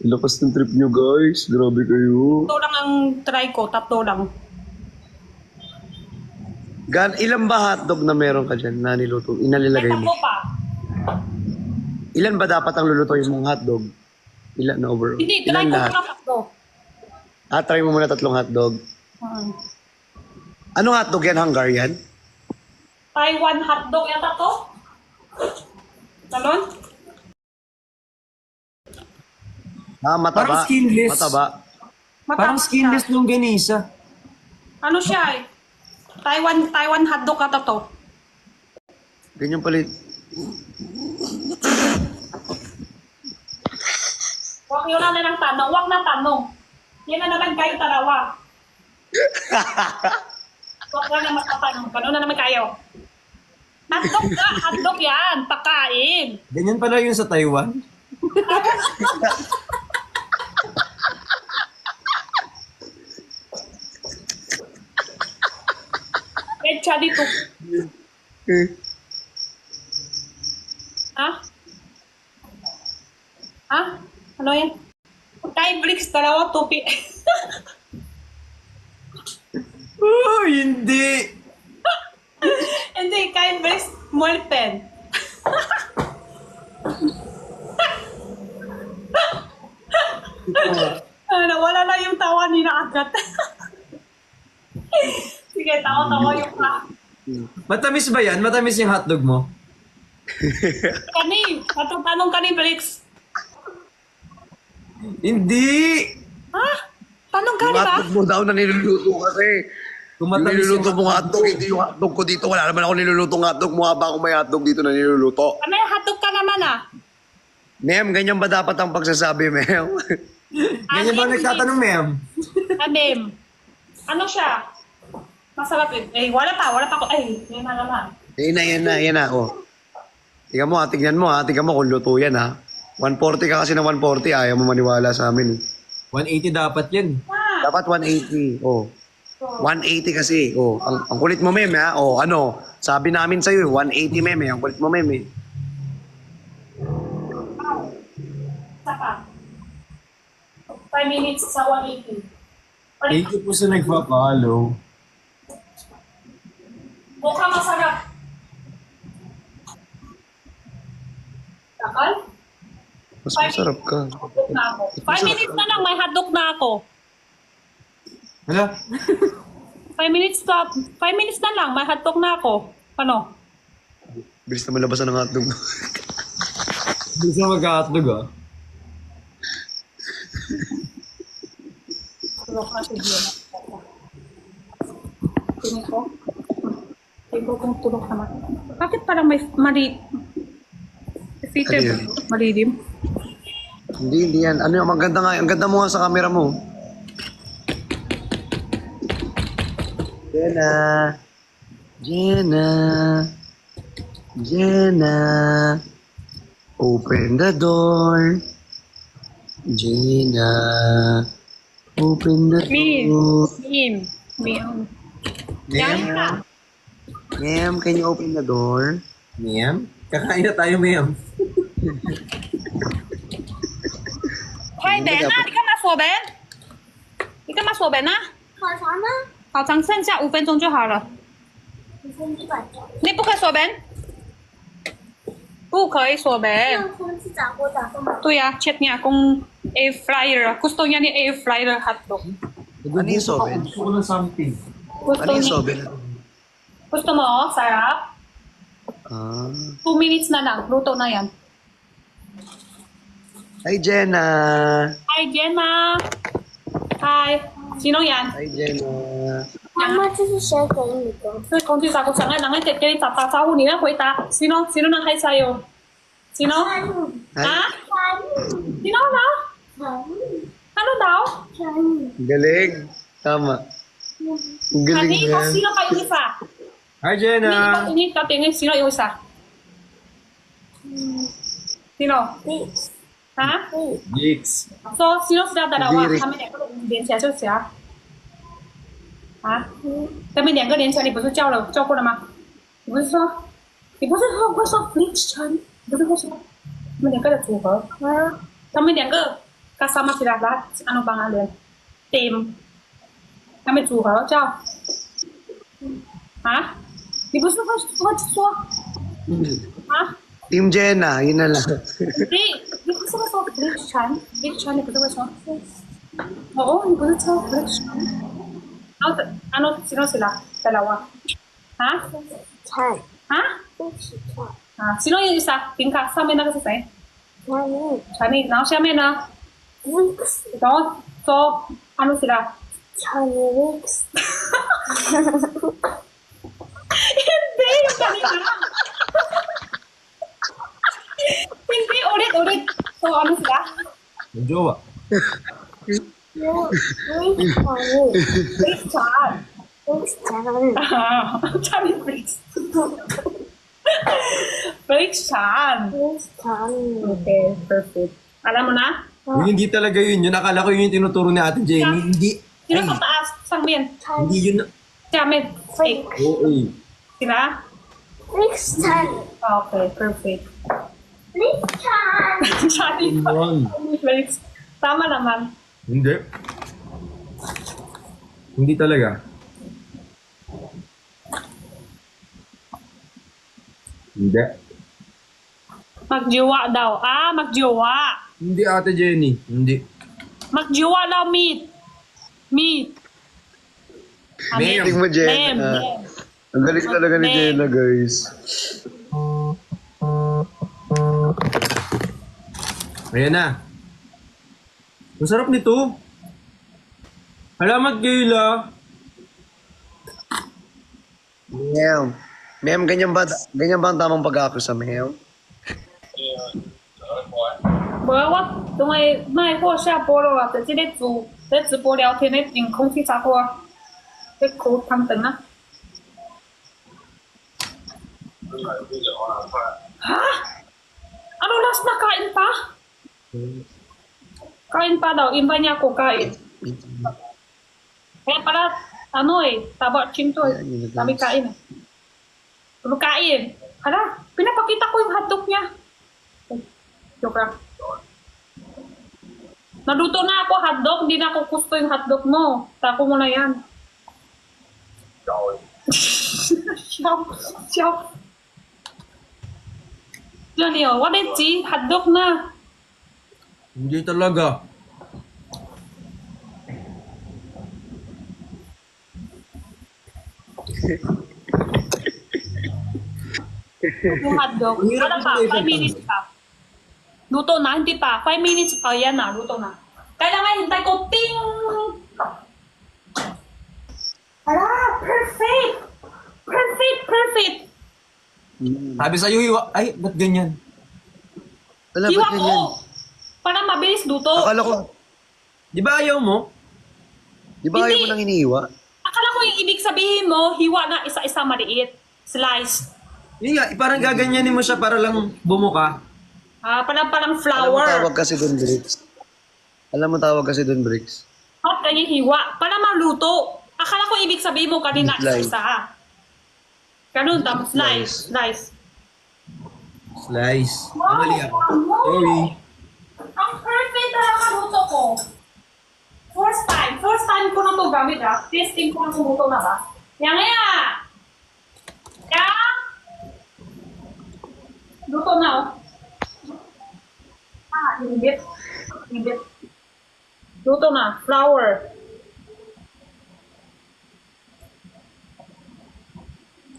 Lakas ng trip nyo, guys. Grabe kayo. Ito lang ang try ko, tatlo lang. Ilan ba hotdog na meron ka dyan na niluto? May Inalalagay mo? tatlo pa. Ilan ba dapat ang lulutuin mong hotdog? Ilan na over? Hindi, try Ilan ko lahat? lang tatlo. Try mo muna 3 hotdog. Anong hotdog yan? Hungarian? Taiwan hotdog yata to. Ganon? Mataba. Parang skinless. Mataba. Parang Matapos skinless siya. nung ganisa. Ano siya eh? Taiwan hotdog ata to. Ganyan pala. Huwag yun na ng tanong. Huwag na tanong. Yan na naman kayo tarawa. Huwag na naman tatanong. Ganun na naman kayo. Hotdog ka. Hotdog yan. Pakain. Ganyan pala yun sa Taiwan. Pecha dito. Ha? Ha? Ano yan? Kay bricks, dalawa, tupi. Oh, hindi! Hindi, kay bricks, molten. Nawala na yung tawa ni na agad. Sige, tawa-tawa yung ka. Matamis ba yan? Matamis yung hotdog mo? Kani, tanong ka ni Bricks. Hindi! Ha? Tanong ka, Yung di ba? hotdog mo daw na niluluto kasi. Kung Yung matamis niluluto yung mong hotdog, hindi yung hotdog ko dito. Wala naman ako nilulutong hotdog. Mukha ba ako may hotdog dito na niluluto? May hotdog ka naman ah. Ma'am, ganyan ba dapat ang pagsasabi, ma'am? Ganyan ba Anim, nagtatanong, ma'am? Anim. Ano siya? Masarap eh. Eh, wala pa ko. Ay, yan na naman. Yan na, oh. Tingnan mo, tignan mo, tignan mo kung luto yan, ha. 140 ka kasi na 140, ayaw mo maniwala sa amin, eh. 180 dapat yan. Ah, Dapat 180, oh. 180 kasi, oh. Ang kulit mo, ma'am, ha. Oh, ano, sabi namin sa'yo, 180, ma'am, eh. Ang kulit mo, ma'am, eh. saka. 5 minutes sa 180. Thank you po sa nagpa-follow. Mukhang masarap. Takal? Mas masarap ka. Hotdog na ako. 5 minutes na lang, may hotdog na ako. Hala? 5 minutes na lang, may hotdog na ako. Ano? Bilis na malabasan ng hotdog. Hindi siya mag-hotdog, ah. Tulog na si Diana. Tingin ko. Tingin ko kung tulog naman. Bakit parang may mali... Peter, Ano yun? malilim? Hindi yan. Ano yung maganda nga, ang ganda mo nga sa camera mo. Jenna. Jenna. Jenna. Open the door. Jenna. Open the door. Mim. Ma'am? Ma'am, can you open the door? Ma'am? Kakain na tayo, ma'am. 快点啊！你干嘛锁门？你干嘛锁门啊？烤肠呢？好长，剩下5分钟就好了。你说你管着。你不可以锁门，不可以锁门。用空气炸锅炸饭吗？对呀、chat niya kung air fryer. Gusto niya ni air fryer hotdog. Ano yung soben? Gusto ko ng something. Gusto Ano yung niya. soben? Gusto mo? Sarap. 2 minutes na lang. Luto na yan. Hi, Jenna. Hi, Jenna. Hi. Sino yan? Hi, Jenna. 妈妈，这是谁给你的？是空气炸锅上来，然后给你打招呼，你要回答。Sino nang hi sa'yo? Sino? 川路， Hi. Ha? 川路， Sino daw? 川路， Ano daw? 川路。 Galing. Tama. Ang galing Kanino? yan. Sino pa yung isa? Hi, Jenna! Ini tingin, sino yung isa? Sino? Ha? Geeks. So, sino sila dalawa? Lyric. 他们两个连起来就谁啊？啊？他们两个连起来，你不是叫过了吗？你不是说会说 Flix 陈？你不是会说他们两个的组合？啊？他们两个 kasama sila lahat. Ano pangalan? Team. Kami组合叫啊？你不是会说啊？ Team Jenna, yun na lang. 你不是会说 Big Chan？Big Chan 你不是会说？哦，你不是说 Big Chan？ano sino sila? Dalawa. Ha? 菜， Ha? 一起菜， Sino yung isa? Tingka, 上面那个是谁？哪里 Chinese. 然后下面呢？ ？Weeks， 然后说 ano sila? Chinese weeks， Hindi, yung kanina. Hindi, ulit. So, ano sila? Yung jowa. weeks Chinese Big Chan. weeks Chinese， Chinese Bricks. Bricks Chan. weeks Chinese， Okay, perfect. Alam mo na? Yung hindi talaga yun. Yun akala ko yun yung tinuturo ni Ate Jenny. Hindi. Sino sa taas? Sang面? Hindi yun. Xiamen. Fake. Oo eh. Sila? weeks Chinese， Okay, perfect. weeks Chinese， Chinese. Yun. Bricks. Tama naman. Hindi. Hindi talaga. Hindi. Magjowa daw. Magjowa. Hindi Ate Jenny. Hindi. Magjowa daw, meet. Meet. Ma'am. Tingin mo, Jenna. Ma'am. Ang galing talaga ni Ma'am. Jenna, guys. Ayan na. Ang sarap nito. Salamat, Gayla. Ma'am. Ma'am, ganyan ba ang tamang pag-ako sa ma'am? 我等下卖货下播了啊，在这里在直播聊天的用空气炸锅，在口汤等啊。Ano last na kain pa? Kain pa daw, iba niya ako kain. Kaya pala, taba chinto kami kain eh. Puro kain. Hala, pinapakita ko yung hotdog niya. Joke lang. Naluto na ako hotdog, hindi na ako gusto yung hotdog mo. Tako mo na yan. Siyaw. Yan yun, what is it? Hotdog na. Hindi talaga. Yung hotdog. Ano pa? 5 minutes pa. Luto na, hindi pa. 5 minutes pa. Yan na, luto na. Kailangan hintay ko. Ting! Hala, perfect! Perfect! Sabi sa'yo, ay, ba't ganyan? Wala, Hiwa ba't ko! ganyan? Para mabilis luto. Akala ko, Di ba ayaw mo? di ba ayaw Hindi. mo nang iniiwa? Akala ko yung ibig sabihin mo, hiwa na isa-isa maliit. Slice. Yun nga, parang gaganyanin mo siya para lang bumuka. Parang Alam mo flour. tawag kasi doon, Bricks. Alam mo tawag kasi doon, Bricks. At kanyang hiwa. Para maluto. Akala ko ibig sabihin mo kanina Slice. isa-isa. Ganun, tapos slice. Slice. Ang mali ako. Sorry. Ang perfect talaga luto ko. First time ko na to gamit Testing ko ang luto na ba? Yang ya! Yang! Luto na inibit. Luto na. Flour.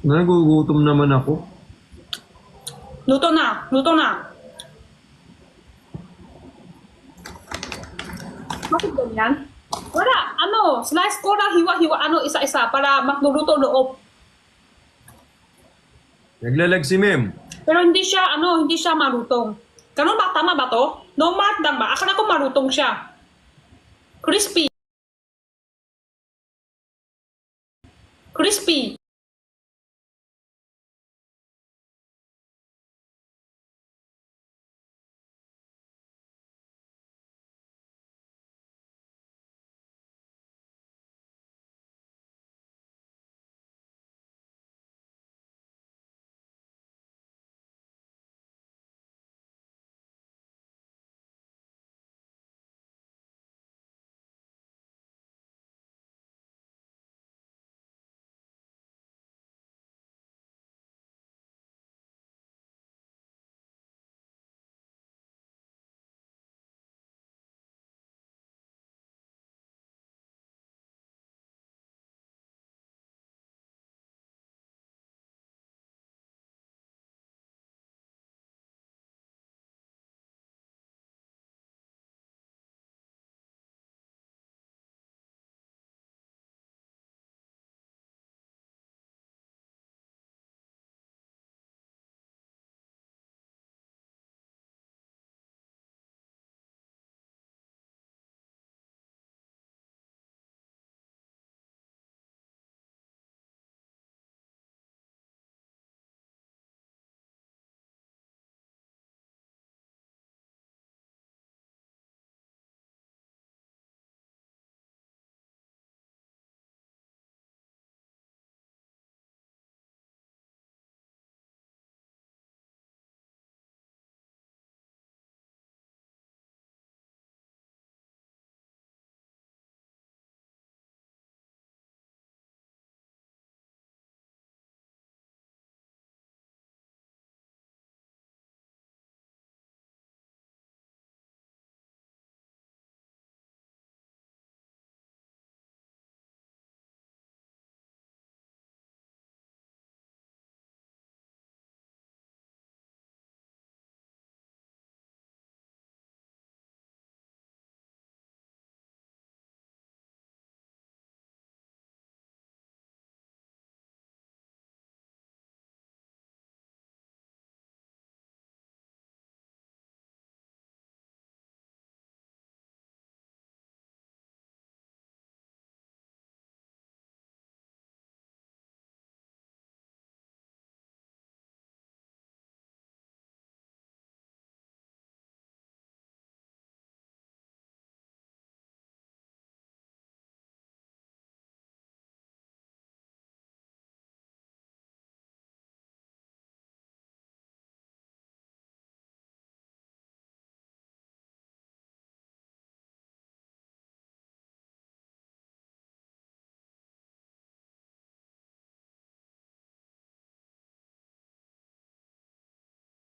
Nagugutom naman ako. Luto na. Bakit ganyan? Wala. Slice ko na hiwa-hiwa isa-isa para magluluto loob. Naglalag si Mem. Pero hindi siya marutong. Ganun ba? Tama ba to? No matang ba? Akala ko marutong siya. Crispy.